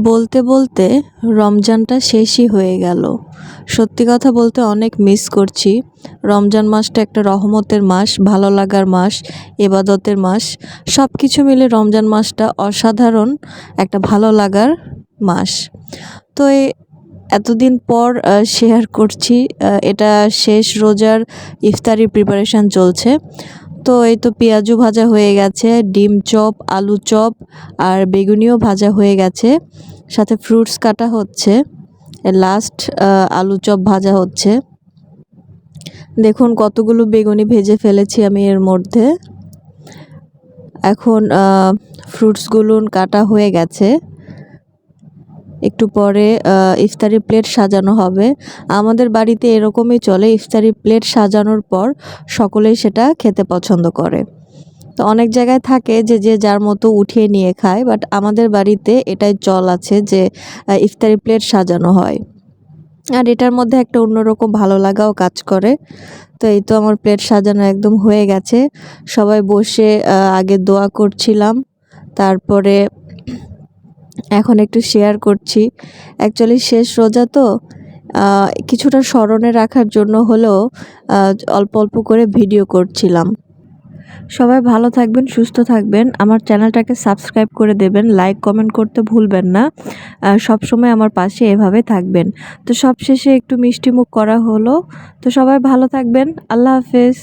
বলতে বলতে রমজানটা শেষই হয়ে গেল। সত্যি কথা বলতে অনেক মিস করছি। রমজান মাসটা একটা রহমতের মাস, ভালো লাগার মাস, ইবাদতের মাস। সব কিছু মিলে রমজান মাসটা অসাধারণ একটা ভালো লাগার মাস। তো এতদিন পর শেয়ার করছি। এটা শেষ রোজার ইফতারির প্রিপারেশন চলছে। তো এই তো পেঁয়াজু ভাজা হয়ে গেছে, ডিম চপ, আলু চপ আর বেগুনিও ভাজা হয়ে গেছে, সাথে ফ্রুটস কাটা হচ্ছে, লাস্ট আলু চপ ভাজা হচ্ছে। দেখুন কতগুলো বেগুনি ভেজে ফেলেছি আমি এর মধ্যে। এখন ফ্রুটসগুলো কাটা হয়ে গেছে, একটু পরে ইফতারি প্লেট সাজানো হবে। আমাদের বাড়িতে এরকমই চলে, ইফতারি প্লেট সাজানোর পর সকলেই সেটা খেতে পছন্দ করে। তো অনেক জায়গায় থাকে যে যে যার মতো উঠিয়ে নিয়ে খায়, বাট আমাদের বাড়িতে এটাই চল আছে যে ইফতারি প্লেট সাজানো হয়। আর এটার মধ্যে একটা অন্যরকম ভালো লাগাও কাজ করে। তো এই তো আমার প্লেট সাজানো একদম হয়ে গেছে। সবাই বসে আগে দোয়া করছিলাম, তারপরে এখন একটু শেয়ার করছি। অ্যাকচুয়ালি শেষ রোজা তো কিছুটা স্মরণে রাখার জন্য হলেও অল্প অল্প করে ভিডিও করছিলাম। সবাই ভালো থাকবেন, সুস্থ থাকবেন, আমার চ্যানেলটাকে সাবস্ক্রাইব করে দেবেন, লাইক কমেন্ট করতে ভুলবেন না। সবসময় আমার পাশে এভাবে থাকবেন। তো সবশেষে একটু মিষ্টি মুখ করা হলো। তো সবাই ভালো থাকবেন, আল্লাহ হাফেজ।